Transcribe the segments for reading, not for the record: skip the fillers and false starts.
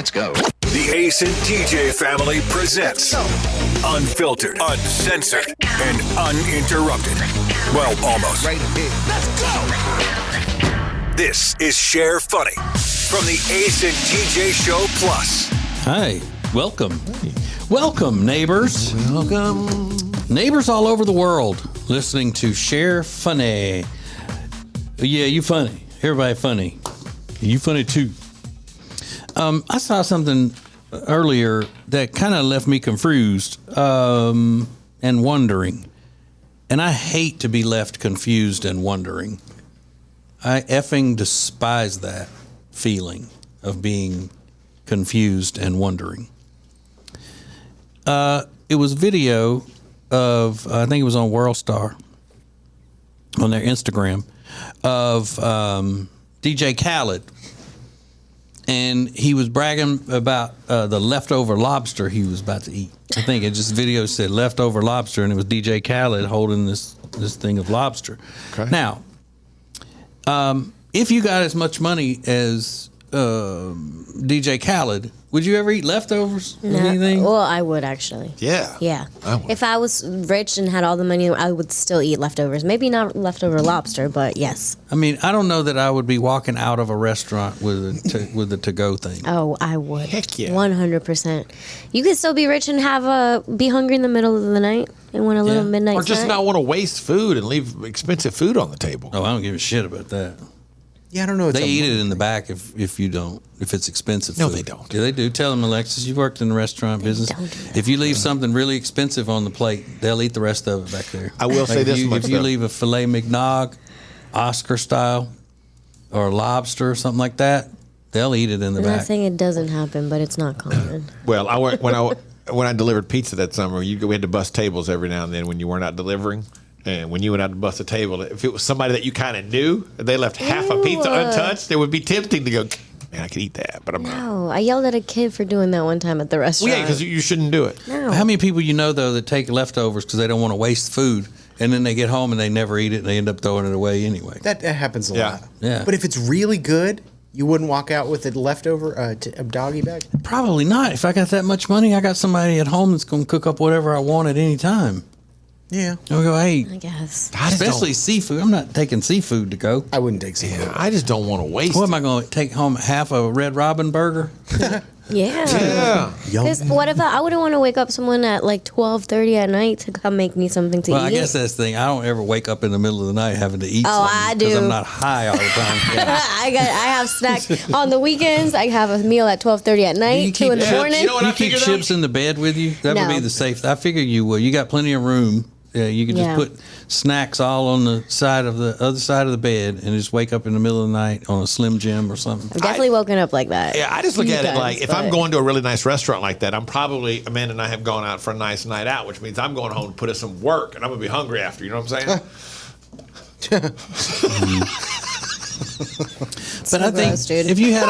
Let's go. The Ace and TJ family presents Unfiltered, Uncensored, and Uninterrupted. Well, almost. Right here. Let's go. This is Share Funny from the Ace and TJ Show Plus. Hi, welcome. Welcome, neighbors. Welcome. Neighbors all over the world listening to Share Funny. Yeah, you funny. Everybody funny. You funny too. I saw something earlier that kind of left me confused and wondering. And I hate to be left confused and wondering. I effing despise that feeling of being confused and wondering. It was video of, I think it was on WorldStar, on their Instagram, of DJ Khaled. And he was bragging about the leftover lobster he was about to eat. I think it just video said leftover lobster, and it was DJ Khaled holding this thing of lobster. Okay. Now, if you got as much money as DJ Khaled, would you ever eat leftovers or anything? Well, I would actually. Yeah. Yeah. I would. If I was rich and had all the money, I would still eat leftovers. Maybe not leftover lobster, but yes. I mean, I don't know that I would be walking out of a restaurant with the to-go thing. Oh, I would. Heck yeah. 100%. You could still be rich and be hungry in the middle of the night and want a little midnight Or just snack. not want to waste food and leave expensive food on the table. Oh, I don't give a shit about that. Yeah, I don't know. They eat it in the back if it's expensive food. No, they don't. Yeah, they do. Tell them, Alexis, you've worked in the restaurant business. don't do that. If you leave something really expensive on the plate, they'll eat the rest of it back there. I will say this much, if you though. leave a filet mignon, Oscar style, or a lobster or something like that, they'll eat it in the I'm back. not saying it doesn't happen, but it's not common. Well, when I delivered pizza that summer, we had to bust tables every now and then when you weren't out delivering. And when you went out to bust a table, if it was somebody that you kind of knew, and they left half a pizza untouched, it would be tempting to go, man, I could eat that, but I'm not. No, I yelled at a kid for doing that one time at the restaurant. Well, yeah, because you shouldn't do it. No. How many people you know, though, that take leftovers because they don't want to waste food, and then they get home and they never eat it, and they end up throwing it away anyway? That happens a Yeah. lot. Yeah. But if it's really good, you wouldn't walk out with a leftover a doggy bag? Probably not. If I got that much money, I got somebody at home that's going to cook up whatever I want at any time. Yeah. I'll go, hey, I guess. especially seafood. I'm not taking seafood to go. I wouldn't take seafood. I just don't want to waste What am I going to take home? Half a Red Robin burger? Yeah. Yeah. Because what if I wouldn't want to wake up someone at like 12:30 at night to come make me something to Well, eat? I guess that's the thing. I don't ever wake up in the middle of the night having to eat Oh, something I because do. I'm not high all the time. Yeah. I have snacks on the weekends. I have a meal at 12:30 at Do night, you 2 in the chips? morning. You know what You I keep figured chips out? in the bed with you? That would No. be the safe. I figure you will. You got plenty of room. Yeah, you can just Yeah. put snacks all on the side of the other side of the bed and just wake up in the middle of the night on a Slim Jim or something. I've definitely woken up like that. Yeah, I just look Few at it times, like if I'm but- going to a really nice restaurant like that, I'm probably, Amanda and I have gone out for a nice night out, which means I'm going home to put in some work and I'm going to be hungry after. You know what I'm saying? But I think gross, dude. if you had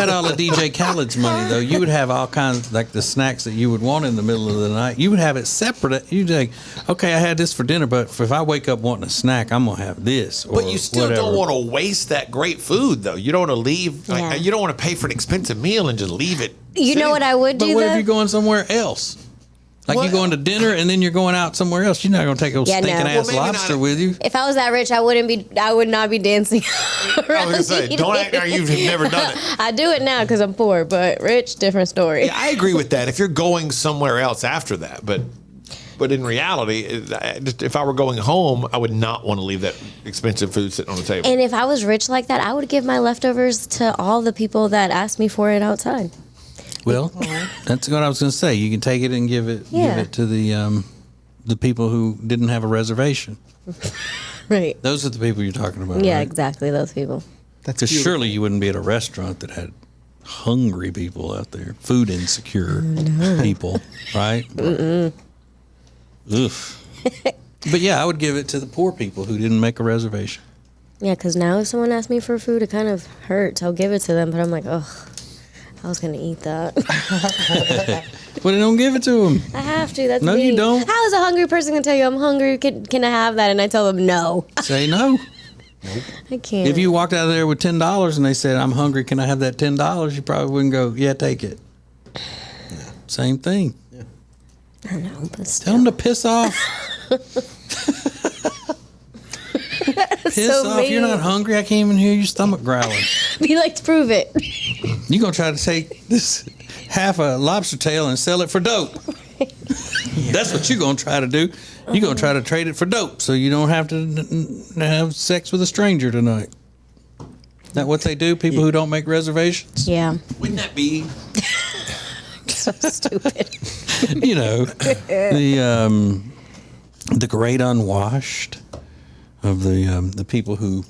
all the DJ Khaled's money though, you would have all kinds like the snacks that you would want in the middle of the night. You would have it separate. You'd say, okay, I had this for dinner, but if I wake up wanting a snack, I'm gonna have this. Or But you still whatever. don't want to waste that great food, though. You don't want to leave. Yeah. Like, you don't want to pay for an expensive meal and just leave it. You know what I would But do what though? if you're going somewhere else? Like Well- you're going to dinner and then you're going out somewhere else. You're not going to take a Yeah, no. stinking Well, ass maybe not. lobster with you. If I was that rich, I would not be dancing. I was going to say, don't act like you've never done it. I do it now because I'm poor, but rich, different story. Yeah, I agree with that. If you're going somewhere else after that, but in reality, if I were going home, I would not want to leave that expensive food sitting on the table. And if I was rich like that, I would give my leftovers to all the people that asked me for it outside. Well, that's what I was going to say. You can take it and give it to the people who didn't have a reservation. Right. Those are the people you're talking about. Yeah, right? exactly. Those people. That's Because beautiful. surely you wouldn't be at a restaurant that had hungry people out there, food insecure people, right? Oof. But yeah, I would give it to the poor people who didn't make a reservation. Yeah, because now if someone asks me for food, it kind of hurts. I'll give it to them, but I'm like, ugh, I was going to eat that. But don't give it to them. I have to. That's No, me. you don't. How is a hungry person going to tell you I'm hungry? Can I have that? And I tell them no. Say no. I can't. If you walked out of there with $10 and they said, "I'm hungry, can I have that $10?" you probably wouldn't go, "Yeah, take it." Same thing. I know, but Tell still. them to piss off. Piss so off. You're not mean. hungry. I can't even hear your stomach growling. Be like to prove it. You're going to try to take this half a lobster tail and sell it for dope. That's what you're going to try to do. You're going to try to trade it for dope so you don't have to have sex with a stranger tonight. Is that what they do? People who don't make reservations? Yeah. Wouldn't that be? So stupid. You know, the great unwashed of the people who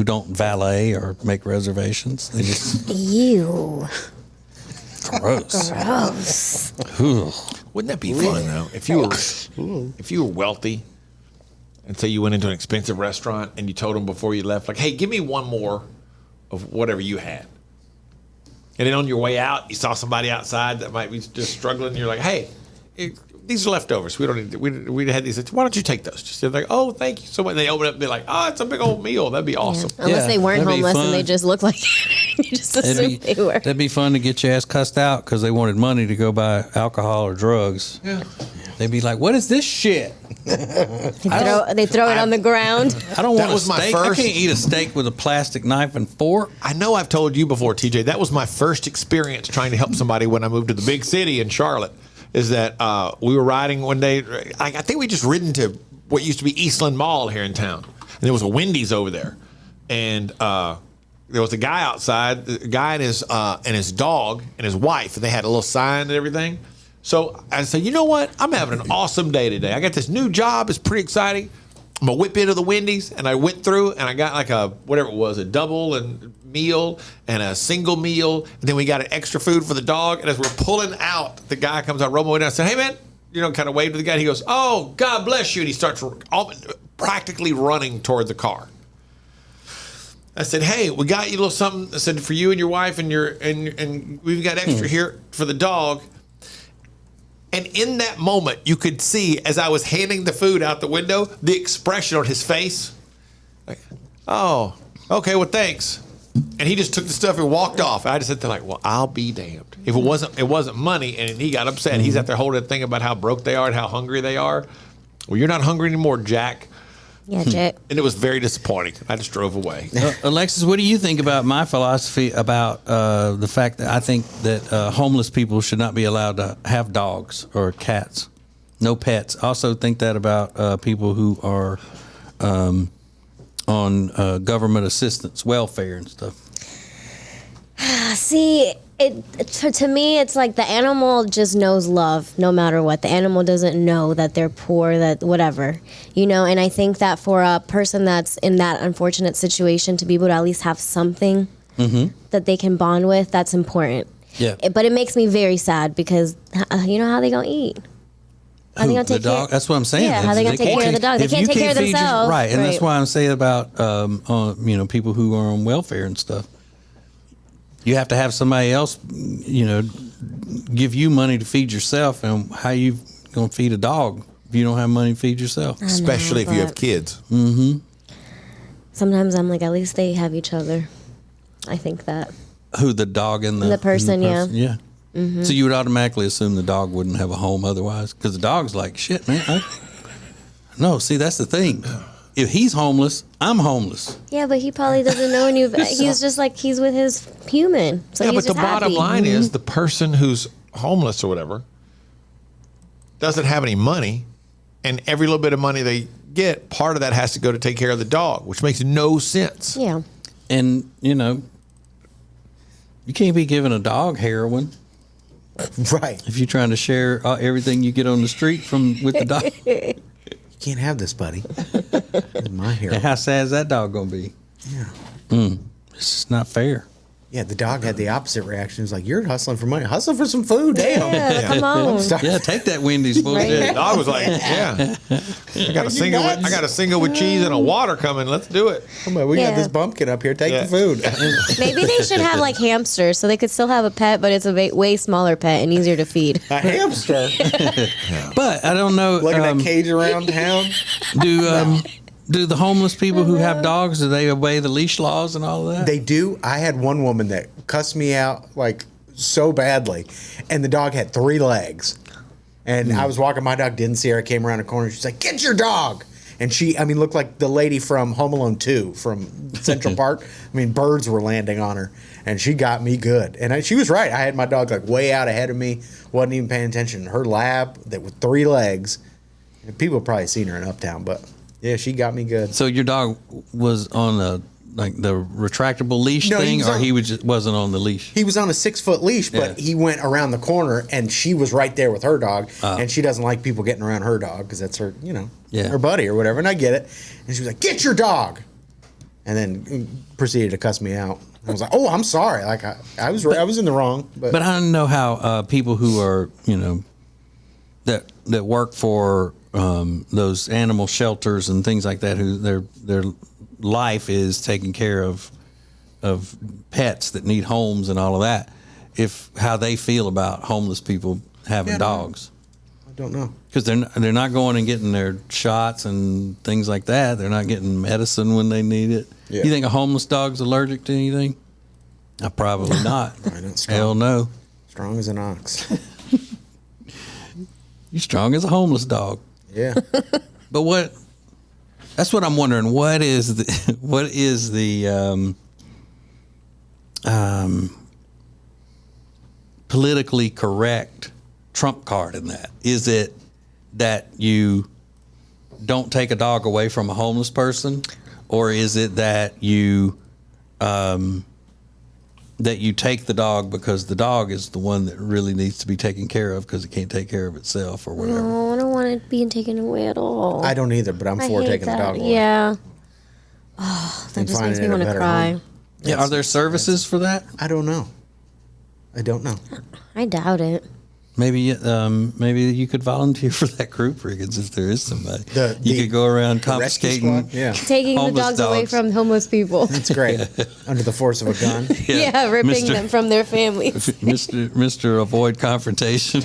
don't valet or make reservations. They just Ew. gross. Gross. Ugh. Wouldn't that be fun though? If you were wealthy, and say you went into an expensive restaurant and you told them before you left, like, "Hey, give me one more of whatever you had." And then on your way out, you saw somebody outside that might be just struggling. And you're like, "Hey, these are leftovers. We don't need. We had these. Why don't you take those?" Just like, "Oh, thank you so much." They open up and be like, "Oh, it's a big old meal. That'd be awesome." Yeah. Unless they weren't that'd be homeless fun. and they just looked like you just assumed they were. That'd be fun to get your ass cussed out because they wanted money to go buy alcohol or drugs. Yeah. They'd be like, "What is this shit? They throw it on the ground. I don't That want a was my steak. first- I can't eat a steak with a plastic knife and fork." I know I've told you before, TJ. That was my first experience trying to help somebody when I moved to the big city in Charlotte. Is that we were riding one day. I think we just ridden to what used to be Eastland Mall here in town, and there was a Wendy's over there, and there was a guy outside, a guy and his dog and his wife, and they had a little sign and everything. So I said, "You know what? I'm having an awesome day today. I got this new job. It's pretty exciting. I'm gonna whip into the Wendy's," and I went through and I got like a whatever it was, a double and meal and a single meal, and then we got an extra food for the dog. And as we're pulling out, the guy comes out, roll my window. I said, "Hey man," kind of waved to the guy. He goes, "Oh, God bless you," and he starts practically running toward the car. I said, "Hey, we got you a little something." I said, "For you and your wife and and we've got extra here for the dog." And in that moment, you could see, as I was handing the food out the window, the expression on his face. Like, "Oh, okay, well, thanks." And he just took the stuff and walked off. And I just sat there like, "Well, I'll be damned. If it wasn't money," and he got upset. He's out there holding a thing about how broke they are and how hungry they are. "Well, you're not hungry anymore, Jack." Yeah, Jack. And it was very disappointing. I just drove away. Alexis, what do you think about my philosophy about the fact that I think that homeless people should not be allowed to have dogs or cats, no pets? I also think that about people who are on government assistance, welfare and stuff. See, to me, it's like the animal just knows love no matter what. The animal doesn't know that they're poor, that whatever, and I think that for a person that's in that unfortunate situation to be able to at least have something that they can bond with, that's important. Yeah. But it makes me very sad because you know how they gonna eat? How they gonna The take dog? care? That's what I'm saying. Yeah, how they gonna take care of the dog? They If can't you take care of feed your- themselves. right, and that's Right. why I'm saying about people who are on welfare and stuff. You have to have somebody else, give you money to feed yourself, and how you gonna feed a dog if you don't have money to feed yourself? I know, Especially if you have but kids. Sometimes I'm like, at least they have each other. I think that. Who, the dog and The person, yeah. Yeah. So you would automatically assume the dog wouldn't have a home otherwise, because the dog's like, "Shit, man." No, see, that's the thing. If he's homeless, I'm homeless. Yeah, but he probably doesn't know any of it. He's just like, he's with his human. So Yeah, he's but the just bottom happy. line is the person who's homeless or whatever doesn't have any money, and every little bit of money they get, part of that has to go to take care of the dog, which makes no sense. Yeah. And, you can't be giving a dog heroin Right. if you're trying to share everything you get on the street with the dog. You can't have this, buddy. This is my hero. And how sad is that dog going to be? Yeah. It's just not fair. Yeah, the dog had the opposite reaction. It was like, "You're hustling for money. Hustle for some food. Damn." Yeah, come on. Yeah, take that Wendy's bullshit. The dog was like, "Yeah, I got a single with cheese and a water coming. Let's do it." Come on, we got Yeah. this bumpkin up here. Take Yeah. the food. Maybe they should have like hamsters so they could still have a pet, but it's a way smaller pet and easier to feed. A hamster. But I don't know. Look at that cage around town. Do the homeless people who have dogs, do they obey the leash laws and all of that? They do. I had one woman that cussed me out like so badly, and the dog had 3 legs. And I was walking my dog, didn't see her. I came around the corner. She's like, "Get your dog!" And she, looked like the lady from Home Alone 2 from Central Park. Birds were landing on her, and she got me good. And she was right. I had my dog like way out ahead of me, wasn't even paying attention. Her lab that with 3 legs. And people have probably seen her in Uptown, but yeah, she got me good. So your dog was on the retractable leash No, thing, or he wasn't on the leash? He was on a 6-foot leash, but he went around the corner, and she was right there with her dog. And she doesn't like people getting around her dog because that's her, her buddy or whatever. And I get it. And she was like, "Get your dog," and then proceeded to cuss me out. I was like, "Oh, I'm sorry. Like I was in the wrong." But I don't know how people who are that work for those animal shelters and things like that, who their life is taking care of pets that need homes and all of that, how they feel about homeless people having dogs. I don't know, because they're not going and getting their shots and things like that. They're not getting medicine when they need it. Yeah. You think a homeless dog's allergic to anything? Probably not. Probably not strong. Hell no. Strong as an ox. You strong as a homeless dog. Yeah. But that's what I'm wondering. What is the politically correct trump card in that? Is it that you don't take a dog away from a homeless person, or is it that you take the dog because the dog is the one that really needs to be taken care of because it can't take care of itself or whatever? No, I don't want it being taken away at all. I don't either, but I'm for hate taking that. the dog away. Yeah. Oh, that And just finding makes me it a want to better cry. home. Yeah, are there services for that? I don't know. I don't know. I doubt it. Maybe you could volunteer for that group, Riggins, if there is somebody. You The could go around rescue confiscating. squad? Yeah. Taking the Homeless dogs away from homeless people. It's great. Under the force of a gun. Yeah, ripping Mr. them from their families. Mr. Avoid Confrontation.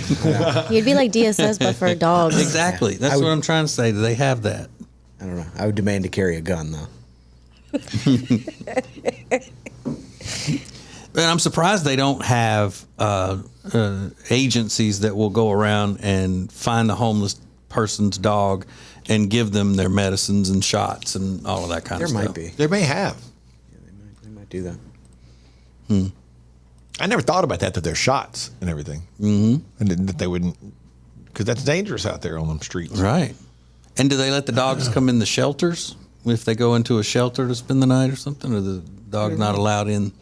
You'd be like DSS, but for dogs. Exactly. That's what I'm trying to say. Do they have that? I don't know. I would demand to carry a gun, though. And I'm surprised they don't have agencies that will go around and find the homeless person's dog and give them their medicines and shots and all of that kind of There stuff. might be. They may have. They might do that. I never thought about that they're shots and everything. Mm-hmm. And that they wouldn't, because that's dangerous out there on them streets. Right. And do they let the dogs come in the shelters if they go into a shelter to spend the night or something? Or the dog's not allowed in?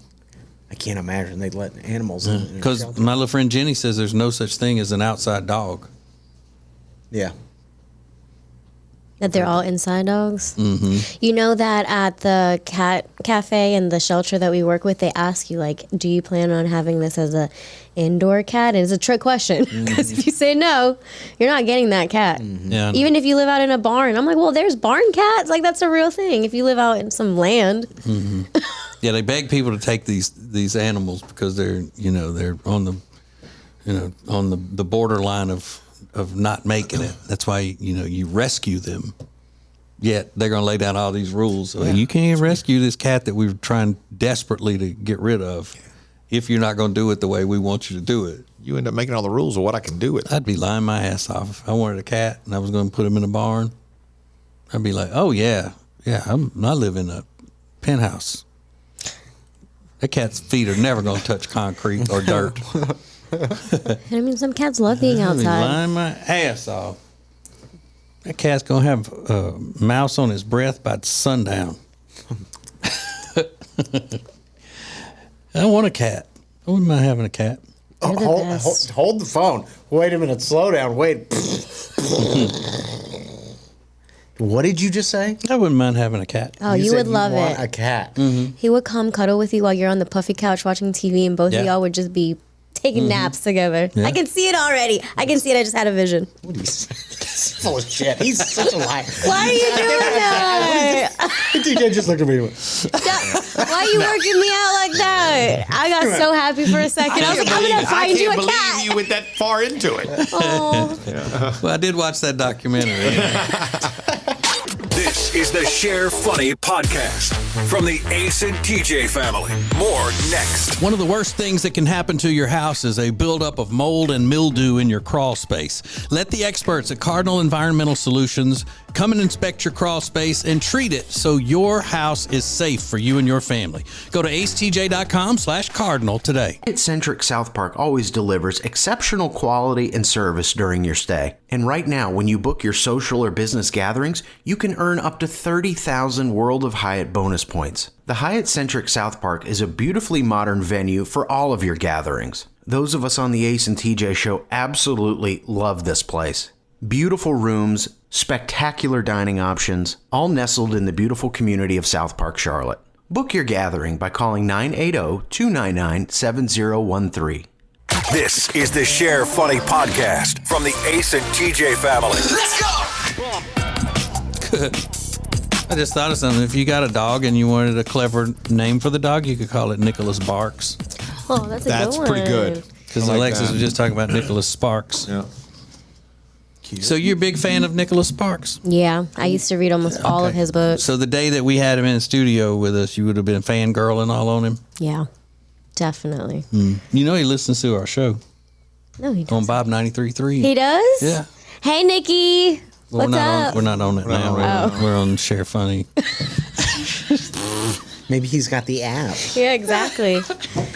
I can't imagine they'd let animals in. Because my little friend Jenny says there's no such thing as an outside dog. Yeah. That they're all inside dogs. Mm-hmm. You know that at the cat cafe and the shelter that we work with, they ask you, like, do you plan on having this as a indoor cat? And it's a trick question, because if you say no, you're not getting that cat. Yeah. Even if you live out in a barn. I'm like, well, there's barn cats. Like, that's a real thing. If you live out in some land. Yeah, they beg people to take these animals because they're on the borderline of not making it. That's why you rescue them. Yet they're going to lay down all these rules. So you can't rescue this cat that we're trying desperately to get rid of if you're not going to do it the way we want you to do it. You end up making all the rules of what I can do with it. I'd be lying my ass off if I wanted a cat and I was going to put him in a barn. I'd be like, oh yeah, I live in a penthouse. That cat's feet are never going to touch concrete or dirt. I mean, some cats love being I'd be outside. lying my ass off. That cat's going to have a mouse on his breath by sundown. I want a cat. I wouldn't mind having a cat. They're the best. Hold the phone. Wait a minute. Slow down. Wait. What did you just say? I wouldn't mind having a cat. Oh, you said would love want it. a cat. He would come cuddle with you while you're on the puffy couch watching TV, and both of Yeah. y'all would just be taking naps together. Yeah. I can see it already. I can see it. I just had a vision. What are you He's full of shit. He's such a liar. Why are you doing that? DJ just looked at me and went, Why are you working me out like that? I got so happy for a second. I was like, I'm going to find you a cat. You went that far into it. Oh. Well, I did watch that documentary. This is the Share Funny podcast from the Ace and TJ family. More next. One of the worst things that can happen to your house is a buildup of mold and mildew in your crawl space. Let the experts at Cardinal Environmental Solutions come and inspect your crawl space and treat it so your house is safe for you and your family. Go to acetj.com/cardinal today. Hyatt-centric South Park always delivers exceptional quality and service during your stay. And right now, when you book your social or business gatherings, you can earn up to 30,000 World of Hyatt bonus points. The Hyatt-centric South Park is a beautifully modern venue for all of your gatherings. Those of us on the Ace and TJ show absolutely love this place. Beautiful rooms, spectacular dining options, all nestled in the beautiful community of South Park, Charlotte. Book your gathering by calling 980-299-7013. This is the Share Funny podcast from the Ace and TJ family. Let's go! I just thought of something. If you got a dog and you wanted a clever name for the dog, you could call it Nicholas Barks. Oh, that's a That's good one. pretty good. Because I like Alexis that. was just talking about Nicholas Sparks. Yeah. So you're a big fan of Nicholas Sparks? Yeah, I used to read almost all of Okay. his books. So the day that we had him in the studio with us, you would have been fangirling all on him? Yeah, definitely. You know he listens to our show No, he on does. Bob 93.3. He does? Yeah. Hey, Nikki. Well, What's up? we're not on it now. We're on Share Funny. Maybe he's got the app. Yeah, exactly.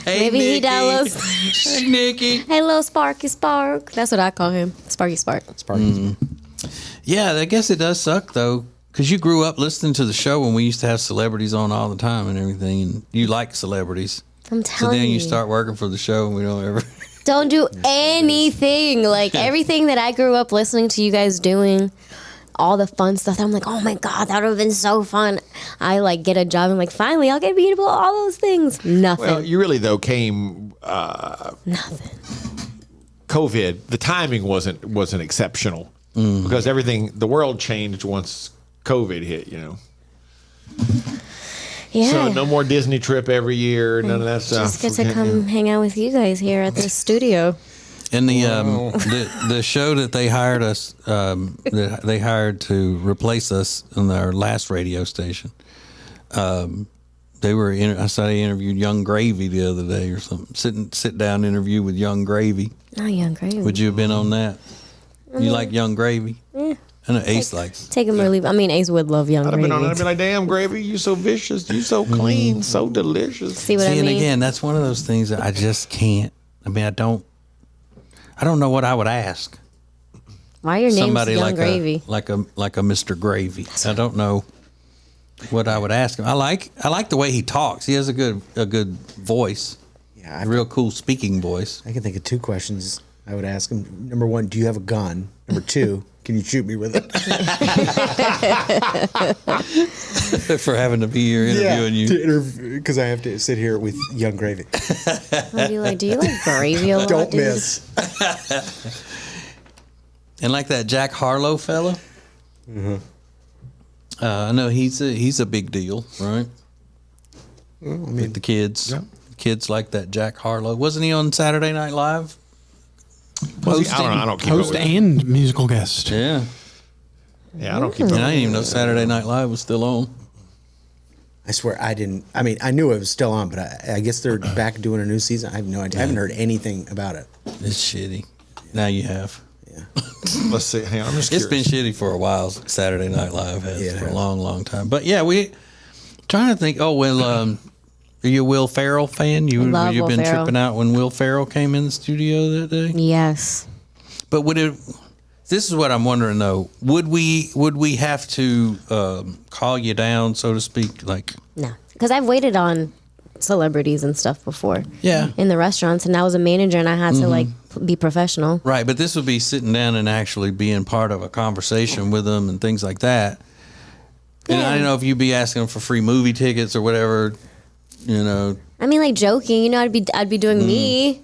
Hey, Maybe he Nikki. downloads. Hey, Nikki. Hey, little Sparky Spark. That's what I call him. Sparky Spark. Sparky. Yeah, I guess it does suck, though, because you grew up listening to the show when we used to have celebrities on all the time and everything, and you like celebrities. I'm So telling then you. you start working for the show and we don't ever... Don't do anything. Like everything that I grew up listening to you guys doing, all the fun stuff. I'm like, oh my God, that would have been so fun. I like get a job and like, finally, I'll get beatable, all those things. Nothing. Well, you really though came Nothing. COVID. The timing wasn't exceptional because the world changed once COVID hit. You know, Yeah. so no more Disney trip every year. None of that stuff. Just get to come hang out with you guys here at the studio. And the show that they hired us, that they hired to replace us on our last radio station, I saw they interviewed Young Gravy the other day or something. Sit down interview with Young Gravy. Oh, Young Gravy. Would you have been on that? You like Young Gravy? Yeah. I know Ace likes. Take him or leave. I mean, Ace would love Young I'd have Gravy. been on it. I'd be like, damn, Gravy, you so vicious, you so clean, so delicious. See what I See, and mean? again, that's one of those things that I just can't. I mean, I don't know what I would ask. Why your name's Somebody Young like Gravy? like a Mr. Gravy. I don't know what I would ask him. I like the way he talks. He has a good voice. Yeah, A real cool speaking voice. I can think of two questions I would ask him. Number one, do you have a gun? Number two, can you shoot me with it? For having to be here interviewing you. Because I have to sit here with Young Gravy. What do you like? Do you like gravy a lot? Don't dude? miss. And like that Jack Harlow fella. I know he's a big deal, right? With the kids. Yeah. Kids like that Jack Harlow. Wasn't he on Saturday Night Live? I don't keep up Host with it. and musical guest. Yeah. Yeah, I don't keep up And I with didn't even know Saturday Night Live was still on. I swear I didn't. I mean, I knew it was still on, but I guess they're back doing a new season. I have no idea. I haven't heard anything about it. It's shitty. Now you have. Yeah. Let's see. Hang on, I'm just It's been curious. shitty for a while. Saturday Night Live has Yeah, it for a has. long, long time. But yeah, we trying to think. Oh well, are you a Will Ferrell fan? Love You've Will been Ferrell. tripping out when Will Ferrell came in the studio that day. Yes. But would it? This is what I'm wondering though. Would we have to call you down, so to speak? Like, No. Because I've waited on celebrities and stuff before. yeah, In the restaurants, and I was a manager, and I had to like be professional. right. But this would be sitting down and actually being part of a conversation with them and things like that. And I don't know if you'd be asking them for free movie tickets or whatever. You know, I mean, like joking. You know, I'd be doing me.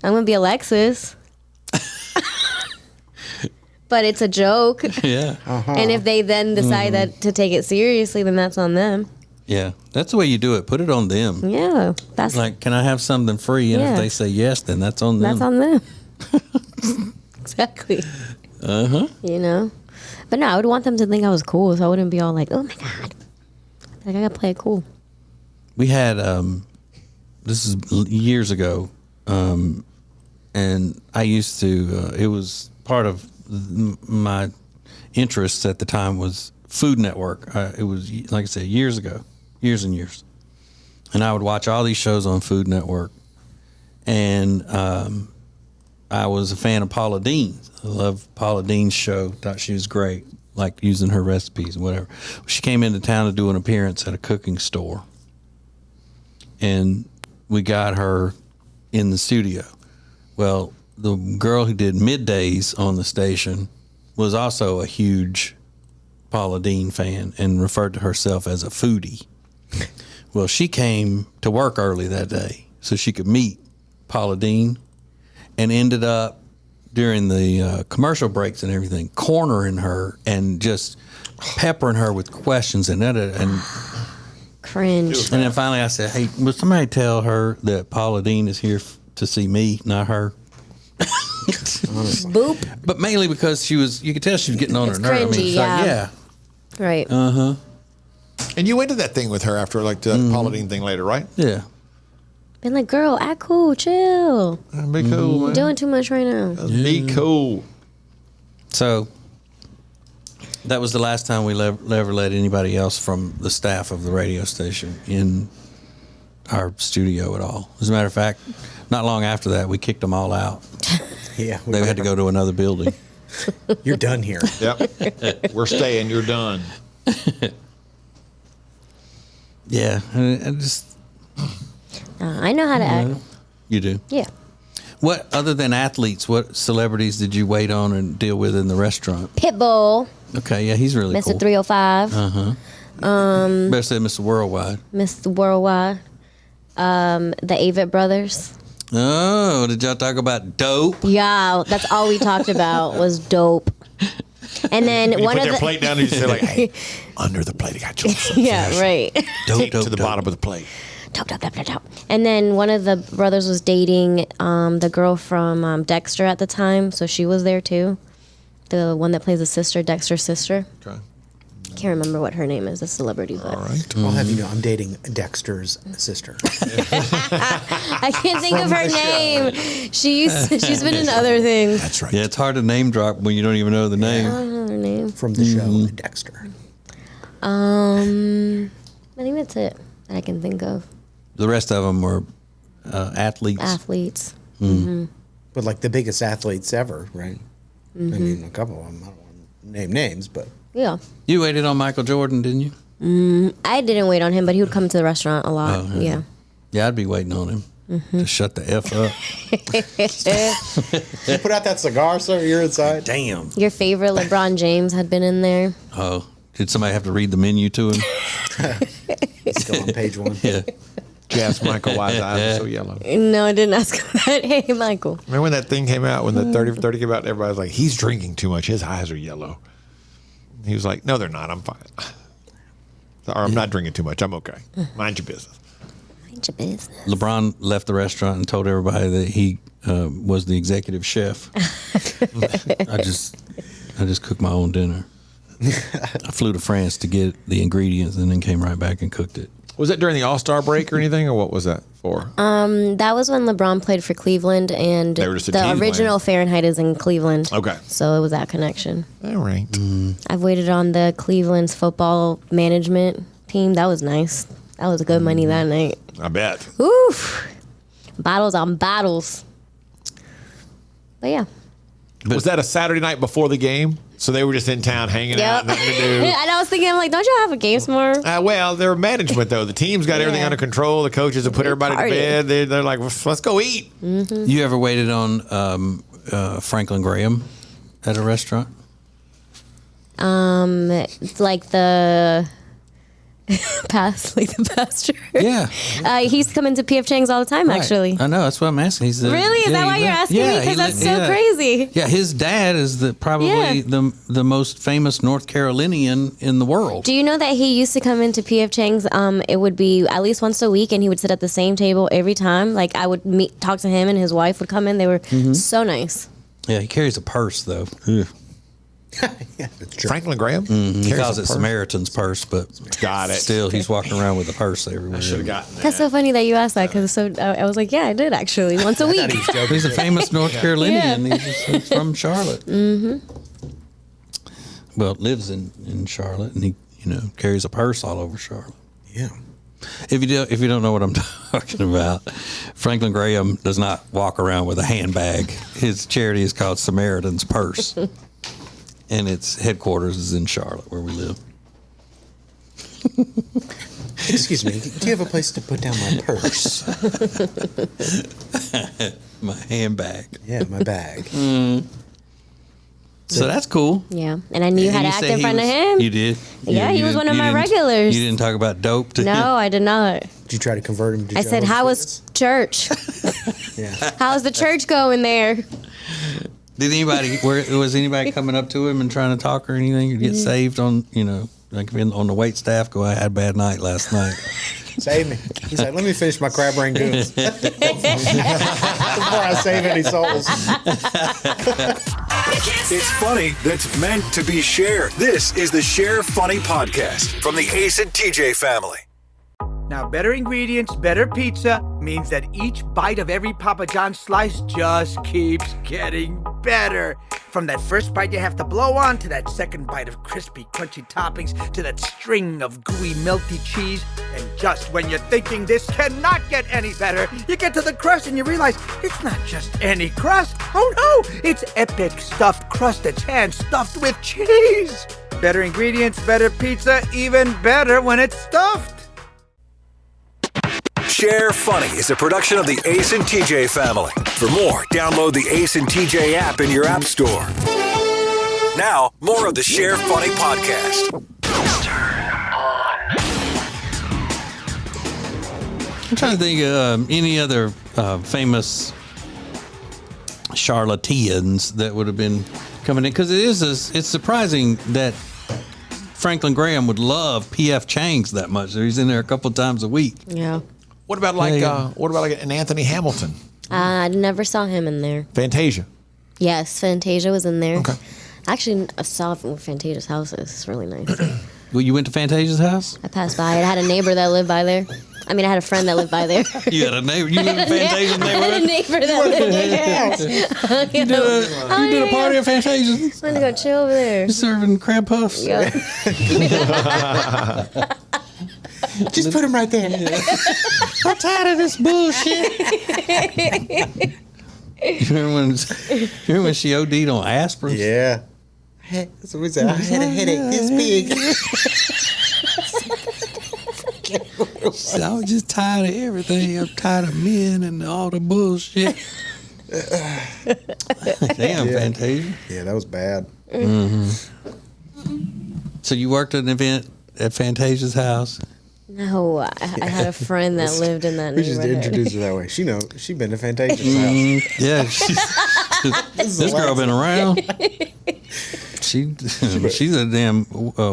I'm gonna be Alexis. But it's a joke, yeah. and if they then decide that to take it seriously, then that's on them. Yeah, that's the way you do it. Put it on them. Yeah, that's Like, can I have something free? And Yeah. if they say yes, then that's on them. that's on them. Exactly. You know, But no, I would want them to think I was cool, so I wouldn't be all like, oh my God. Like, I gotta play it cool. We had, this is years ago, and I used to, it was part of my interests at the time was Food Network. It was, like I said, years ago, years and years. And I would watch all these shows on Food Network. And I was a fan of Paula Deen. I loved Paula Deen's show. Thought she was great, like using her recipes and whatever. She came into town to do an appearance at a cooking store. And we got her in the studio. Well, the girl who did middays on the station was also a huge Paula Deen fan and referred to herself as a foodie. Well, she came to work early that day so she could meet Paula Deen, and ended up during the commercial breaks and everything cornering her and just peppering her with questions and Cringe. and then finally I said, hey, will somebody tell her that Paula Deen is here to see me, not her? Boop. But mainly because you could tell she was getting on her It's nerve. cringy, it's yeah. like, yeah. Right. And you went to that thing with her after like the Paula Deen thing later, right? Yeah. Been like, girl, act cool, chill. Be cool, man. Doing too much right now. Be cool. So that was the last time we ever let anybody else from the staff of the radio station in our studio at all. As a matter of fact, not long after that, we kicked them all out. Yeah, They had to go to another building. You're done here. Yep. We're staying. You're done. Yeah, I just I know how to act. you do. Yeah. What other than athletes? What celebrities did you wait on and deal with in the restaurant? Pitbull, Okay, yeah, he's really Mr. cool. 305, Better say Mr. Worldwide. Mr. Worldwide, the Avett brothers. Oh, did y'all talk about dope? Yeah, that's all we talked about was dope. And then When you one put of their the plate down and you say like, hey, under the plate, I got you. yeah, right. Tape to the bottom of the plate. Dope, dope, dope, dope, dope. And then one of the brothers was dating the girl from Dexter at the time, so she was there too. The one that plays the sister, Dexter's sister. Okay. Can't remember what her name is, a celebrity, but All right. I'll have you know, I'm dating Dexter's sister. I can't think of her name. She's been in other things. That's right. Yeah, it's hard to name drop when you don't even know the name. I don't know her name. From the show Dexter. I think that's it that I can think of. The rest of them were athletes. Athletes. But like the biggest athletes ever, right? I mean, a couple of them. I don't want to name names, but Yeah. You waited on Michael Jordan, didn't you? I didn't wait on him, but he would come to the restaurant a lot. Oh, yeah. Yeah, I'd be waiting on him to shut the F up. you put out that cigar, sir. You're inside. Damn. Your favorite LeBron James had been in there. Oh, did somebody have to read the menu to him? Still on page one. Yeah. Yes, Michael, why his eyes are so yellow. No, I didn't ask him that. Hey, Michael. Remember when that thing came out, when the 30 for 30 came out, and everybody was like, he's drinking too much. His eyes are yellow. He was like, no, they're not. I'm fine. Or I'm not drinking too much. I'm okay. Mind your business. Mind your business. LeBron left the restaurant and told everybody that he was the executive chef. I just cooked my own dinner. I flew to France to get the ingredients and then came right back and cooked it. Was that during the All-Star break or anything, or what was that for? That was when LeBron played for Cleveland, and They were just a the team original Fahrenheit is in Cleveland. Okay. So it was that connection. All right. I've waited on the Cleveland's football management team. That was nice. That was good money that night. I bet. Oof. Bottles on bottles. But yeah. Was that a Saturday night before the game? So they were just in town hanging out, nothing to do. And I was thinking, I'm like, don't y'all have a game tomorrow? Well, they're management, though. The team's got everything Yeah. under control. The coaches have put everybody Party. to bed. They're like, let's go eat. You ever waited on Franklin Graham at a restaurant? It's like the the pastor. Yeah. He's coming to PF Chang's all the time, actually. I know. That's what I'm asking. He's the, Really? Is that why you're asking me? Because that's so crazy. Yeah, his dad is probably Yeah. the most famous North Carolinian in the world. Do you know that he used to come into PF Chang's? It would be at least once a week, and he would sit at the same table every time. Like I would talk to him, and his wife would come in. They were so nice. Yeah, he carries a purse though. Ugh. Yeah, that's true. Franklin Graham? He Carries calls a it purse? Samaritan's purse, but Got it. still, he's walking around with a purse everywhere. I should have gotten that. That's so funny that you asked that because I was like, yeah, I did actually once a I week. thought he was joking. He's a famous North Carolinian. He's from Charlotte. Mm-hmm. Well, lives in Charlotte, and he carries a purse all over Charlotte. Yeah. If you don't know what I'm talking about, Franklin Graham does not walk around with a handbag. His charity is called Samaritan's Purse, and its headquarters is in Charlotte, where we live. Excuse me. Do you have a place to put down my purse? My handbag. Yeah, my bag. So that's cool. Yeah, and I knew you had to And act said in he front of was- him. You did. Yeah, he was one of my didn't- regulars. You didn't talk about dope to him. No, I did not. Did you try to convert him to I said, Jehovah's how was church? Witness? Yeah. How's the church going there? Did anybody? Was anybody coming up to him and trying to talk or anything? Or get saved on like on the wait staff? Go, I had a bad night last night. Save me. He's like, let me finish my crab rangoons before I save any souls. It's funny that's meant to be shared. This is the Share Funny Podcast from the Ace and TJ family. Now, better ingredients, better pizza means that each bite of every Papa John's slice just keeps getting better. From that first bite you have to blow on, to that second bite of crispy, crunchy toppings, to that string of gooey, melty cheese. And just when you're thinking this cannot get any better, you get to the crust and you realize it's not just any crust. Oh no, it's epic stuffed crust that's hand-stuffed with cheese. Better ingredients, better pizza, even better when it's stuffed. Share Funny is a production of the Ace and TJ family. For more, download the Ace and TJ app in your app store. Now, more of the Share Funny Podcast. I'm trying to think of any other famous charlatans that would have been coming in, because it's surprising that Franklin Graham would love P.F. Chang's that much. He's in there a couple times a week. Yeah. What about like an Anthony Hamilton? I never saw him in there. Fantasia. Yes, Fantasia was in there. Okay. Actually, I saw Fantasia's house. It's really nice. Well, you went to Fantasia's house? I passed by it. I had a neighbor that lived by there. I mean, I had a friend that lived by there. You had a neighbor. You lived in Fantasia's I had a neighborhood? neighbor that lived there. You did a party at Fantasia's? I'm gonna go chill over there. Serving crab puffs? Yeah. Just put him right there. I'm tired of this bullshit. You remember when she OD'd on aspirin? Yeah. So we said, I had a headache this big. I was just tired of everything. I'm tired of men and all the bullshit. Damn, Yeah. Fantasia. Yeah, that was bad. So you worked at an event at Fantasia's house? No, I had a friend that lived in that We just neighborhood. introduced her that way. She been to Fantasia's house. Yeah, this girl been around. She's a damn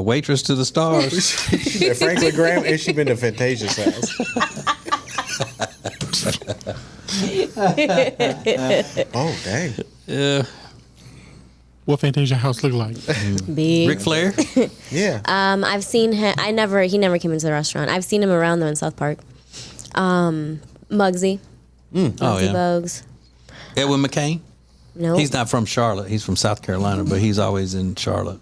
waitress to the stars. She been to Franklin Graham and she been to Fantasia's house. Oh, dang. Yeah, What Fantasia house look like? Big. Ric Flair. Yeah. I've seen him. He never came into the restaurant. I've seen him around though in South Park. Muggsy. Oh yeah, Bogues. Edwin McCain. No. He's not from Charlotte. He's from South Carolina, but he's always in Charlotte.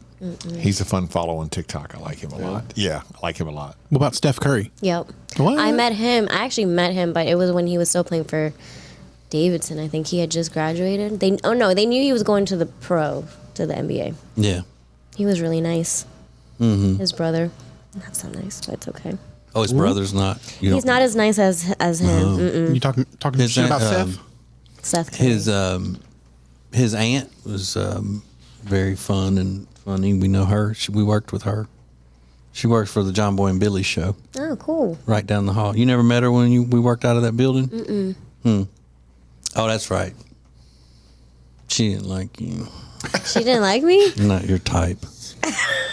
He's a fun follow on TikTok. I like him a lot. Yeah, I like him a lot. What about Steph Curry? Yep. What? I met him. I actually met him, but it was when he was still playing for Davidson. I think he had just graduated. They knew he was going to the NBA. Yeah. He was really nice. Mm-hmm. His brother. That's not nice, but it's okay. Oh, his brother's not. He's not as nice as him. Mm-mm. You talking His shit about aunt, Steph? Seth Curry. His aunt was very fun and funny. We know her. We worked with her. She works for the John Boy and Billy show Oh, cool. right down the hall. You never met her when we worked out of that building? Mm-mm. Oh, that's right. She didn't like you. She didn't like me? Not your type.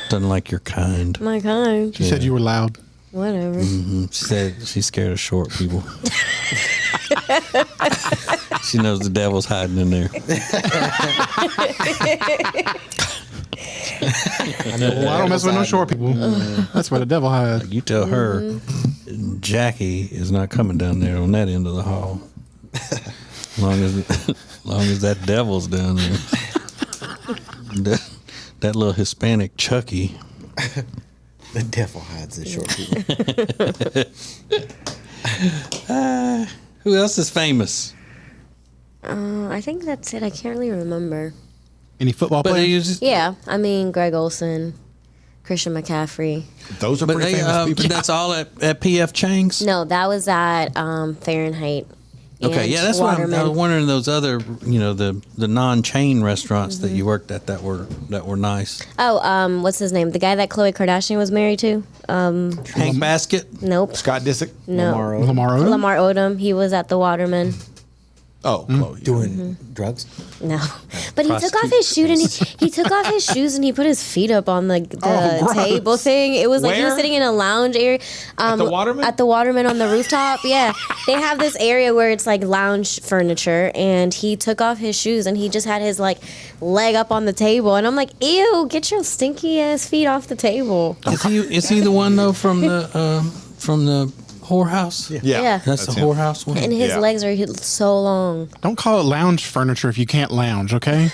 Doesn't like your kind. My kind. She said you were loud. Whatever. She said she's scared of short people. She knows the devil's hiding in there. Well, I don't mess with no short people. That's where the devil hides. You tell her Jackie is not coming down there on that end of the hall. long as that devil's down there. That little Hispanic Chucky. The devil hides in short people. Who else is famous? I think that's it. I can't really remember. Any football But players? Yeah, I mean Greg Olson, Christian McCaffrey. Those are pretty famous people. That's all at PF Chang's? No, that was at Fahrenheit. Okay, and yeah, that's what I was Waterman. wondering. Those other, the non-chain restaurants that you worked at that were nice. Oh, what's his name? The guy that Khloe Kardashian was married to? Hank Basket. Nope. Scott Disick. No. Lamar Odom? Lamar Odom. He was at the Waterman. Oh, Chloe. Doing drugs? No, but he took off his shoe and he took off his shoes and he put his feet up on the gross. table thing. It was like he was Where? sitting in a lounge area. At the Waterman? At the Waterman on the rooftop. Yeah, they have this area where it's like lounge furniture, and he took off his shoes and he just had his like leg up on the table, and I'm like, ew, get your stinky ass feet off the table. Is he the one though from the whorehouse? Yeah. That's the him. whorehouse one. And his Yeah. legs are so long. Don't call it lounge furniture if you can't lounge, okay?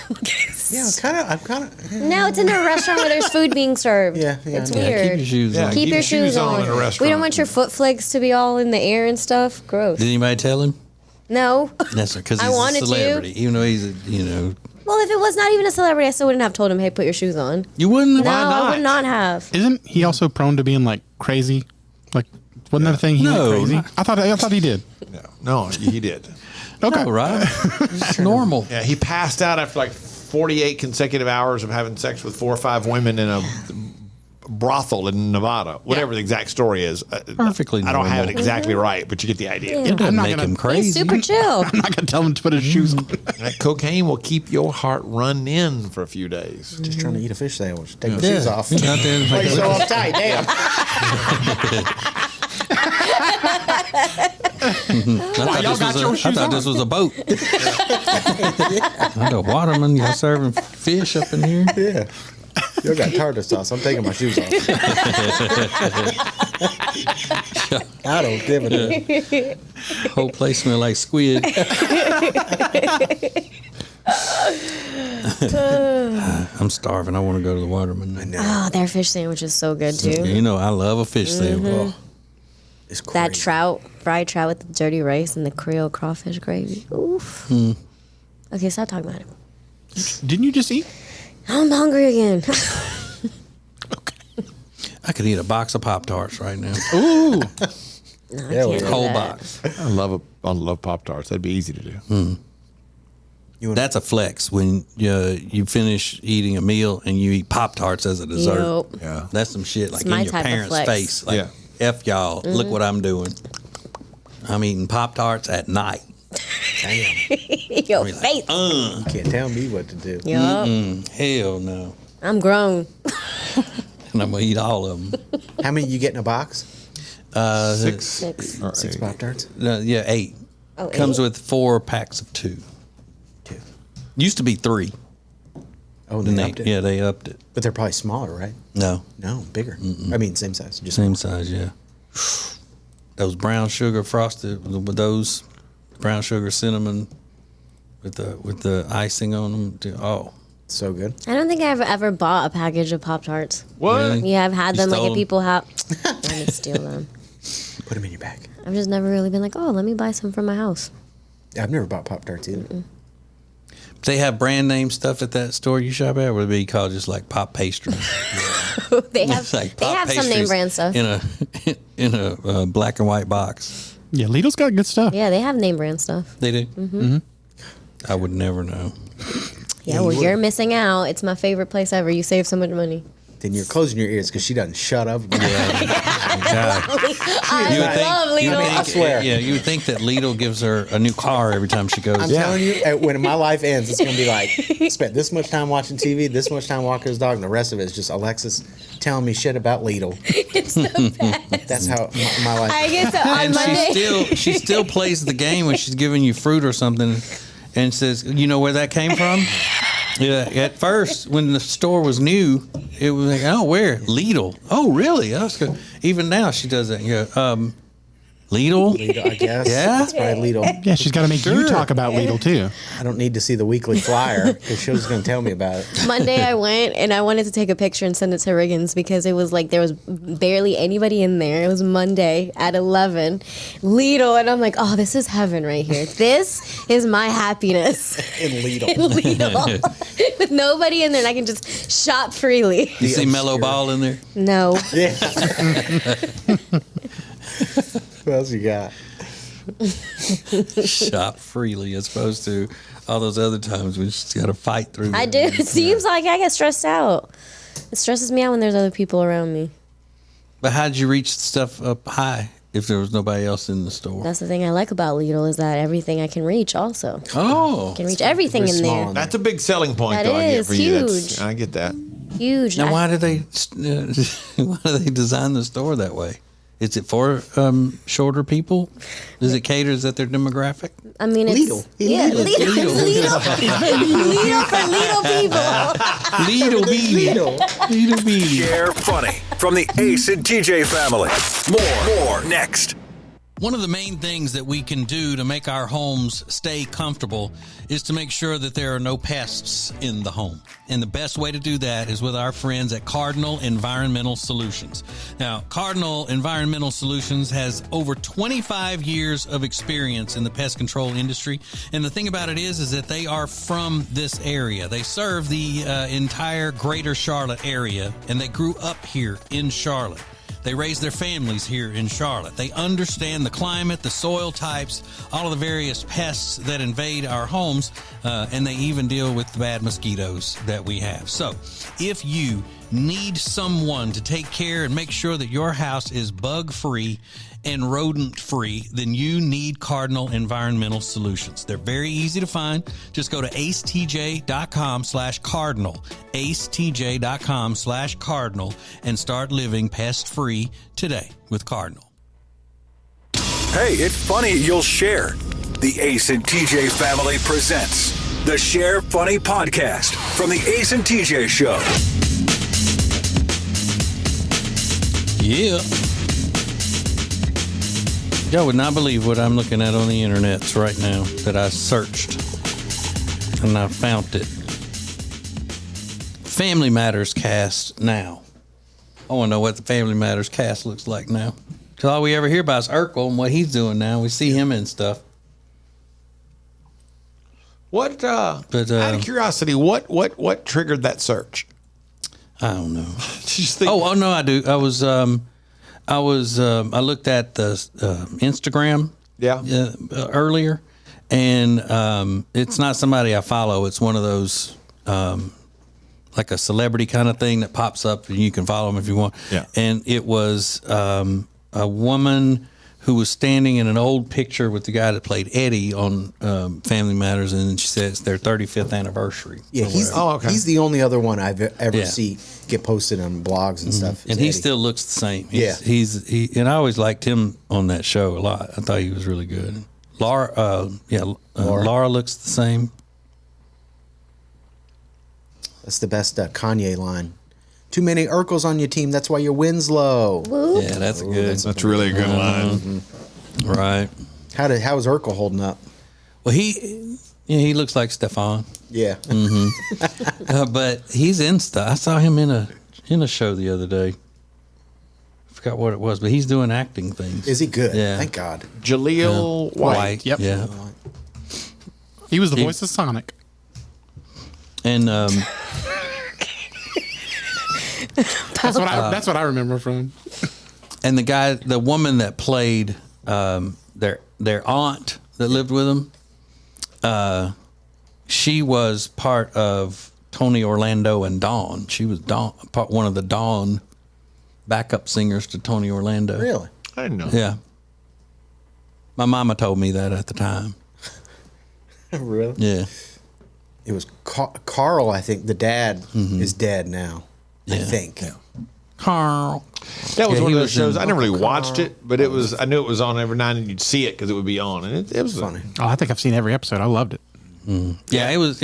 Yeah, I'm kind of. No, it's in a restaurant where there's food being served. Yeah, It's I know. weird. Keep your shoes Yeah, on. Keep your shoes on. in a restaurant. We don't want your foot flakes to be all in the air and stuff. Gross. Did anybody tell him? No. That's because I he's a wanted to. celebrity, even though he's Well, if it was not even a celebrity, I still wouldn't have told him, hey, put your shoes on. you wouldn't. No, Have? I would not have. Isn't he also prone to being like crazy? Like, wasn't that a thing? He No, went crazy. not- I thought he did. No, he did. Okay. No, right? It's normal. Yeah, he passed out after like 48 consecutive hours of having sex with 4 or 5 women in a brothel in Nevada. Whatever the exact story is. Perfectly I don't have it normal. exactly right, but you get the idea. It doesn't I'm not make gonna- him He's crazy. super chill. I'm not gonna tell him to put his shoes on. That cocaine will keep your heart run in for a few days. Just trying to eat a fish sandwich. Take my Yeah. shoes off. He's out there and Why you like, so uptight? Damn. y'all got your I shoes thought on? this was a boat. I got Waterman, y'all serving fish up in here. Yeah. You got tartar sauce. I'm taking my shoes off. I don't give a damn. Whole place smell like squid. I'm starving. I want to go to the Waterman. Oh, their fish sandwich is so good, too. You know, I love a fish sandwich. Oh, It's crazy. That trout, fried trout with the dirty rice and the Creole crawfish gravy. Oof. Okay, stop talking about it. Didn't you just eat? I'm hungry again. I could eat a box of Pop-Tarts right now. Ooh. No, I Yeah, can't do Whole that. box. I love Pop-Tarts. That'd be easy to do. That's a flex when you finish eating a meal and you eat Pop-Tarts as a dessert. Yep. Yeah. That's some shit like my in your type of parents' flex. face. Like, Yeah. F y'all, look what I'm doing. I'm eating Pop-Tarts at night. Your face. You can't tell me what to do. Yup. Hell no. I'm grown. And I'm going to eat all of them. How many you get in a box? 6. Six. Or 6 8. Pop-Tarts? Yeah, 8. Oh, Comes 8? with 4 packs of 2. 2. Used to be 3. Oh, Then they upped it? Yeah, they upped it. But they're probably smaller, right? No, No, bigger. I mean, same size. Just same size, yeah. Those brown sugar frosted with those brown sugar cinnamon with the icing on them. Oh, so good. I don't think I've ever bought a package of Pop-Tarts. What? Really? Yeah, I've had You them like stole if people have. I didn't steal them. Put them in your bag. I've just never really been like, oh, let me buy some for my house. I've never bought Pop-Tarts either. they have brand name stuff at that store you shop at, or would it be called just like pop pastry? They have It's like they pop have some name pastries brand stuff. in a black and white box. Yeah, Lidl's got good stuff. Yeah, they have name brand stuff. They do. Mm-hmm. I would never know. Yeah, well, you're missing out. It's my favorite place ever. You save so much money. Then you're closing your ears because she doesn't shut up. God. I You would love you would Lidl. think, I swear. Yeah, you would think that Lidl gives her a new car every time she goes. I'm telling you, when my life ends, it's going to be like, spent this much time watching TV, this much time walking his dog, and the rest of it is just Alexis telling me shit about Lidl. It's the best. That's how my life I get to on And Monday. she still plays the game when she's giving you fruit or something, and says, "You know where that came from? Yeah, at first when the store was new, it was like, oh, where? Lidl. Oh, really? That's good. Even now she does that. Yeah, Lidl. Lidl, I guess. Yeah? That's probably Lidl. Yeah, she's got to make you talk about Lidl too. I don't need to see the weekly flyer because she was going to tell me about it. Monday I went and I wanted to take a picture and send it to Riggins because it was like there was barely anybody in there. It was Monday at 11. Lidl, and I'm like, oh, this is heaven right here. This is my happiness. In Lidl. In Lidl. With nobody in there and I can just shop freely. You see Mellow Ball in there? No. Yeah. What else you got? Shop freely as opposed to all those other times we just got to fight through. I do. It seems like I get stressed out. It stresses me out when there's other people around me. But how did you reach the stuff up high if there was nobody else in the store? That's the thing I like about Lidl is that everything I can reach also. Oh. I can reach everything in small. there. That's a big selling point, That though. I get is for you. huge. I get that. Huge. Now, why do they design the store that way? Is it for shorter people? Does it cater that their demographic? I mean, it's Lidl. Yeah, Lidl. Lidl for Lidl people. Lidl beanie. Lidl beanie. Share funny from the Ace and TJ family. More next. One of the main things that we can do to make our homes stay comfortable is to make sure that there are no pests in the home. And the best way to do that is with our friends at Cardinal Environmental Solutions. Now, Cardinal Environmental Solutions has over 25 years of experience in the pest control industry. And the thing about it is that they are from this area. They serve the entire greater Charlotte area, and they grew up here in Charlotte. They raise their families here in Charlotte. They understand the climate, the soil types, all of the various pests that invade our homes, and they even deal with the bad mosquitoes that we have. So if you need someone to take care and make sure that your house is bug-free and rodent-free, then you need Cardinal Environmental Solutions. They're very easy to find. Just go to acetj.com/cardinal, acetj.com/cardinal, and start living pest-free today with Cardinal. Hey, it's funny you'll share. The Ace and TJ family presents the Share Funny Podcast from the Ace and TJ Show. Yeah. Y'all would not believe what I'm looking at on the internet right now that I searched and I found it. Family Matters cast now. I want to know what the Family Matters cast looks like now. Because all we ever hear about is Urkel and what he's doing now. We see him and stuff. What? Out of curiosity, what triggered that search? I don't know. Just think, Oh no, I do. I looked at the Instagram earlier, and it's not somebody I follow. It's one of those like a celebrity kind of thing that pops up, and you can follow them if you want. Yeah. And it was a woman who was standing in an old picture with the guy that played Eddie on Family Matters, and she said it's their 35th anniversary. Yeah, he's the only other one I've ever see get posted on blogs and stuff. And he still looks the same. He and I always liked him on that show a lot. I thought he was really good. Laura looks the same. That's the best Kanye line. Too many Urkels on your team. That's why your win's low. Whoop. Yeah, that's good. That's really a good line. Mm-hmm. Right. How is Urkel holding up? Well, he looks like Stefan. Yeah. But he's in stuff. I saw him in a show the other day. I forgot what it was, but he's doing acting things. Is he good? Yeah. Thank God. Jaleel White. Yep. Yeah. He was the voice of Sonic. And That's what I remember from him. and the woman that played their aunt that lived with them, she was part of Tony Orlando and Dawn. She was one of the Dawn backup singers to Tony Orlando. Really? I didn't know. Yeah. My mama told me that at the time. Really? Yeah. It was Carl, I think. The dad is dead now. I think. Yeah. Carl. That was Yeah, one he of those was shows. in- I never really watched it, but it was. I knew it was on every night, and you'd see it because it would be on, and it was Funny. Oh, I think I've seen every episode. I loved it. Yeah, it was.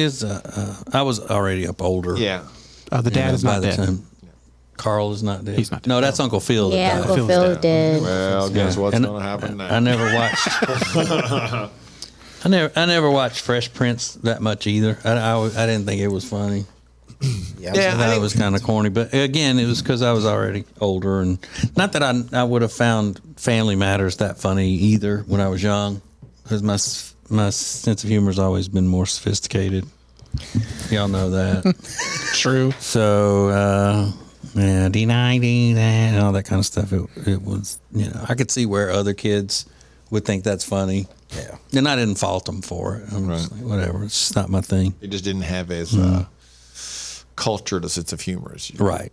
I was already up older. Yeah. The dad is by not the dead. time Carl is not dead. He's not dead. No, that's Uncle Phil. Yeah, that died. Uncle Phil did. Well, guess what's And going to happen now? I never watched. I never watched Fresh Prince that much either. I didn't think it was funny. Yeah, I thought it was kind of corny, but again, it was because I was already older, and not that I would have found Family Matters that funny either when I was young, because my sense of humor has always been more sophisticated. Y'all know that. True. So deny that and all that kind of stuff. It was, I could see where other kids would think that's funny. Yeah. And I didn't fault them for it. I'm just like, whatever. It's just not my thing. It just didn't have as cultured a sense of humor as you. Right.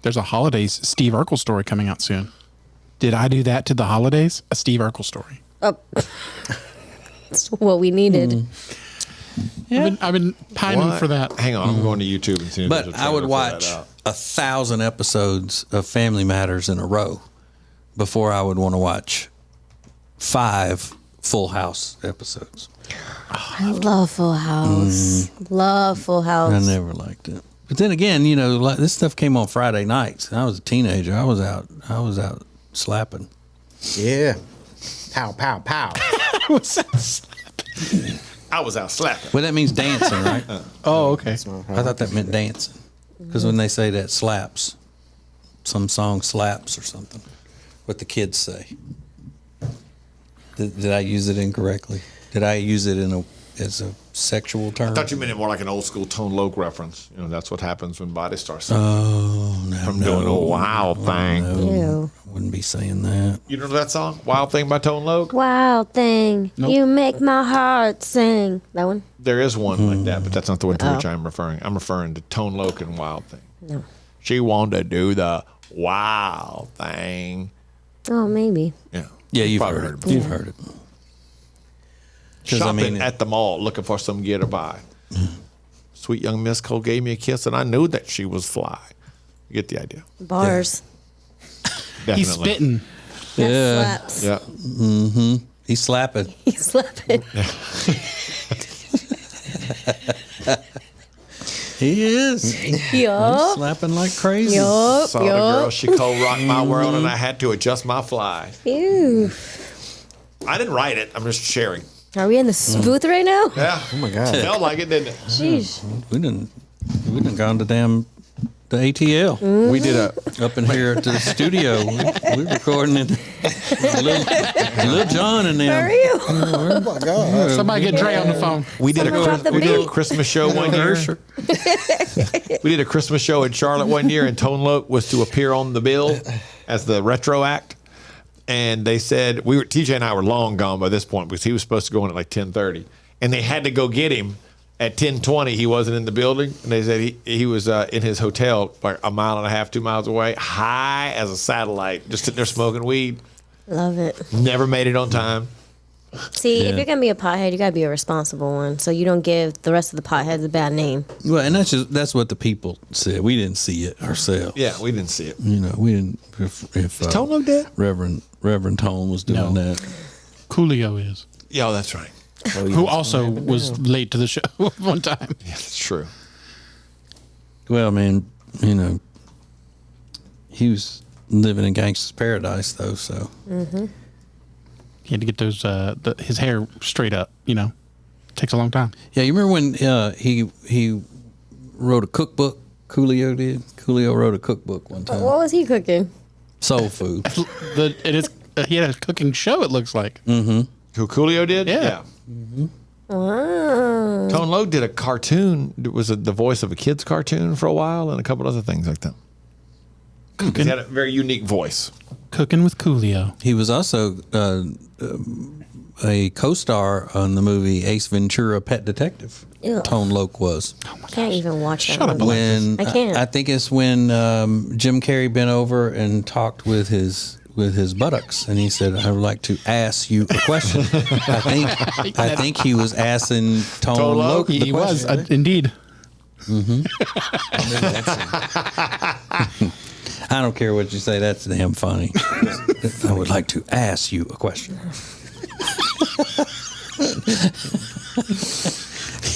There's a holidays Steve Urkel story coming out soon. Did I do that to the holidays? A Steve Urkel story. Oh. That's what we needed. I've been pining What? for that. Hang on, I'm going to YouTube and see if there's But a I would trailer for that watch out. 1,000 episodes of Family Matters in a row before I would want to watch 5 Full House episodes. I love Full House. Love Full House. I never liked it. But then again, like this stuff came on Friday nights. I was a teenager. I was out slapping. Yeah. Pow, pow, pow. I was out slapping. Well, that means dancing, right? Oh, okay. I thought that meant dancing. Because when they say that slaps, some song slaps or something, what the kids say. Did I use it incorrectly? Did I use it as a sexual term? I thought you meant it more like an old school Tone Loc reference. That's what happens when body starts Oh, doing a wild thing. Ew. I wouldn't be saying that. You know that song, Wild Thing by Tone Loc? Wild thing. Nope. You make my heart sing. That one? There is one like that, but that's not the one to which I'm referring. I'm referring to Tone Loc and Wild Thing. No. She wanted to do the wild thing. Oh, maybe. Yeah. Yeah, you've Probably heard it. before. You've heard it. 'Cause, Shopping at the mall, looking for some gear to buy. Sweet young Miss Cole gave me a kiss, and I knew that she was fly. You get the idea. Bars. Definitely. He's spitting. That Yeah. slaps. Yeah. He's slapping. He's slapping. He is. He's Yup. slapping like crazy. Yup. Saw the girl, Yup. she cold rocked my world, and I had to adjust my fly. Ew. I didn't write it. I'm just sharing. Are we in the booth right now? Yeah. Oh, my God. Felt like it, didn't it? Jeez. We didn't gone to the ATL. Mm-hmm. We did a. Up in here at the studio. We recording it. Lil John and them. Hurry up. Oh, my God. Somebody get Dre on the phone. We did Someone drop the we did a beat. Christmas show one year. We did a Christmas show in Charlotte one year, and Tone Loc was to appear on the bill as the retro act. And they said TJ and I were long gone by this point because he was supposed to go in at like 10:30, and they had to go get him at 10:20. He wasn't in the building, and they said he was in his hotel like a mile and a half, 2 miles away, high as a satellite, just sitting there smoking weed. Love it. Never made it on time. See, if you're going to be a pothead, you got to be a responsible one. So you don't give the rest of the potheads a bad name. Well, and that's what the people said. We didn't see it ourselves. Yeah, we didn't see it. We didn't. If Tone Loc dead? Reverend Tone was doing No. that. Coolio is. Yeah, that's right. Who also was late to the show one time. Yeah, that's true. Well, man, he was living in gangster's paradise, though. So He had to get those his hair straight up. Takes a long time. yeah, you remember when he wrote a cookbook? Coolio did. Coolio wrote a cookbook one time. What was he cooking? Soul food. He had a cooking show. It looks like. Who Coolio did? Yeah. Wow. Tone Loc did a cartoon. It was the voice of a kid's cartoon for a while and a couple other things like that. He had a very unique voice. Cooking with Coolio. He was also a co-star on the movie Ace Ventura: Pet Detective. Ew. Tone Loc was. I can't even watch that. Shut up, movie. When I can't. I think it's when Jim Carrey bent over and talked with his buttocks, and he said, "I would like to ask you a question." I think he was asking Tone Loc. the He was question. indeed. I don't care what you say. That's damn funny. I would like to ask you a question.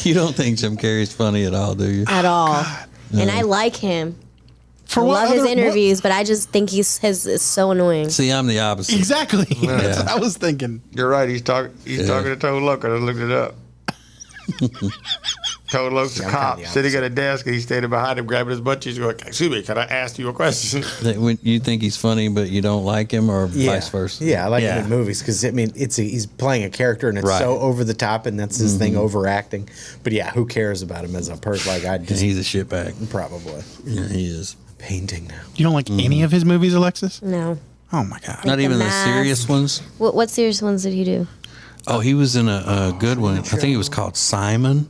You don't think Jim Carrey's funny at all, do you? At all. And I like him. I love his interviews, but I just think his is so annoying. See, I'm the opposite. Exactly. Yeah. That's what I was thinking. You're right. He's talking to Toad Loke. I looked it up. Toad Loke's a cop sitting at a desk, and he's standing behind him, grabbing his butt cheeks, going, "Excuse me, can I ask you a question?" When you think he's funny, but you don't like him, or vice versa? Yeah, I like him in movies because I mean, he's playing a character and it's so over the top, and that's his thing, overacting. But yeah, who cares about him as a person? Like he's a shitbag. Probably. Yeah, he is. Painting now. You don't like any of his movies, Alexis? No. Oh my god. Not even the Mask. serious ones. What serious ones did he do? Oh, he was in a good one. I think it was called Simon.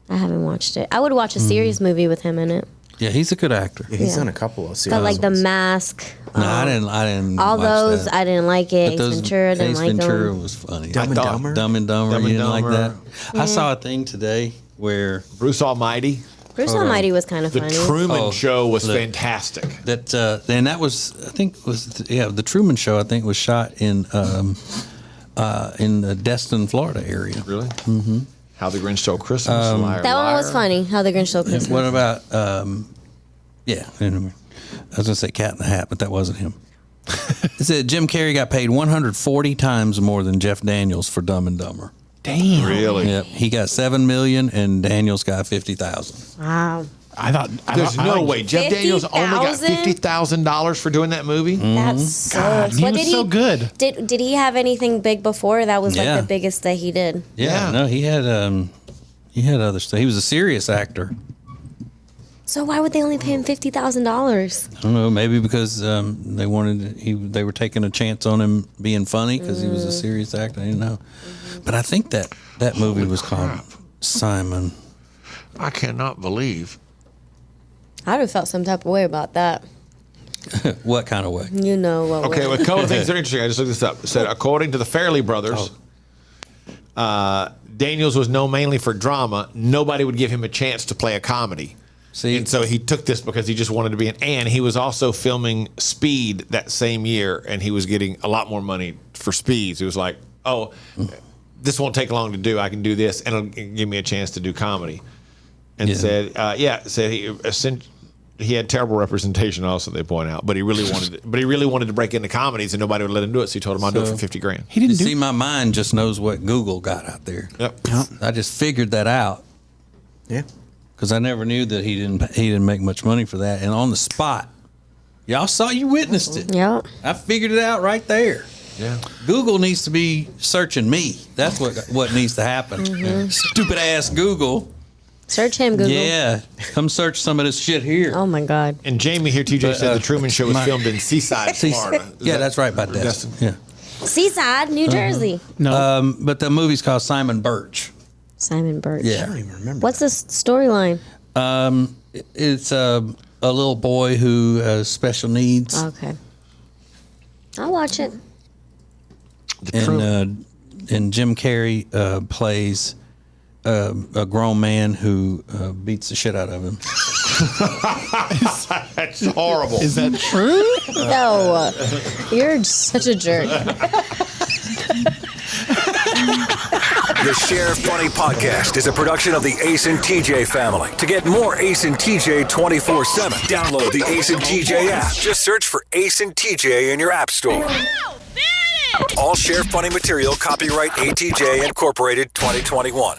I haven't watched it. I would watch a serious movie with him in it. Yeah, he's a good actor. Yeah, he's Yeah. done a couple of series. But like The Mask. No, I didn't. All watch those, that. I didn't like it. But Ace Ventura, didn't Ace like Ventura them. was funny. Dumb and Dumber? Dumb and Dumber. Dumb You and didn't like Dumber. that? I saw a thing today where Bruce Almighty. Bruce Almighty was kind of The funny. Truman Show was look. fantastic. that, and that was, I think, the Truman Show. I think was shot in the Destin, Florida area. Really? Mm-hmm. How the Grinch Stole Christmas. Liar, That one was Liar. funny. How the Grinch Stole Christmas. What about? Yeah, anyway. I was gonna say Cat in the Hat, but that wasn't him. It said Jim Carrey got paid 140 times more than Jeff Daniels for Dumb and Dumber. Damn. Really? Yep, he got $7 million and Daniels got 50,000. Wow. There's no way. Jeff Daniels only got $50,000? $50,000 for doing that movie. That sucks. he was so good. Did he have anything big before? That was Yeah. like the biggest that he did. Yeah, no, he had other stuff. He was a serious actor. So why would they only pay him $50,000? I don't know, maybe because they were taking a chance on him being funny because he was a serious actor. I didn't know, but I think that movie was called Simon. I cannot believe. I'd have felt some type of way about that. What kind of way? You know what? Okay, way. well, a couple of things that are interesting. I just looked this up. It said, according to the Farrelly brothers, Daniels was known mainly for drama. Nobody would give him a chance to play a comedy. See, And so he took this because he just wanted to be and he was also filming Speed that same year, and he was getting a lot more money for Speed. So he was like, oh, this won't take long to do. I can do this, and it'll give me a chance to do comedy. And said he had terrible representation also, they point out, but he really wanted to break into comedies, and nobody would let him do it, so he told him I'll do it for $50,000. He didn't see, my mind just knows what Google got out there. Yep. I just figured that out. Yeah. Because I never knew that he didn't make much money for that. And on the spot, you witnessed it. Yep. I figured it out right there. Yeah. Google needs to be searching me. That's what needs to happen. Stupid ass Google. Search him, Google. Yeah, come search some of this shit here. Oh my God. And Jamie here, TJ, said the Truman Show was filmed in Seaside, Florida. Yeah, that's right by Destin. Yeah. Seaside, New Jersey. No. But the movie's called Simon Birch. Simon Birch. Yeah. I don't even remember. What's the storyline? It's a little boy who has special needs. Okay. I'll watch it. And Jim Carrey plays a grown man who beats the shit out of him. That's horrible. Is that true? No. You're such a jerk. The Share Funny Podcast is a production of the Ace and TJ family. To get more Ace and TJ 24/7, download the Ace and TJ app. Just search for Ace and TJ in your app store. All Share Funny material copyright ATJ Incorporated 2021.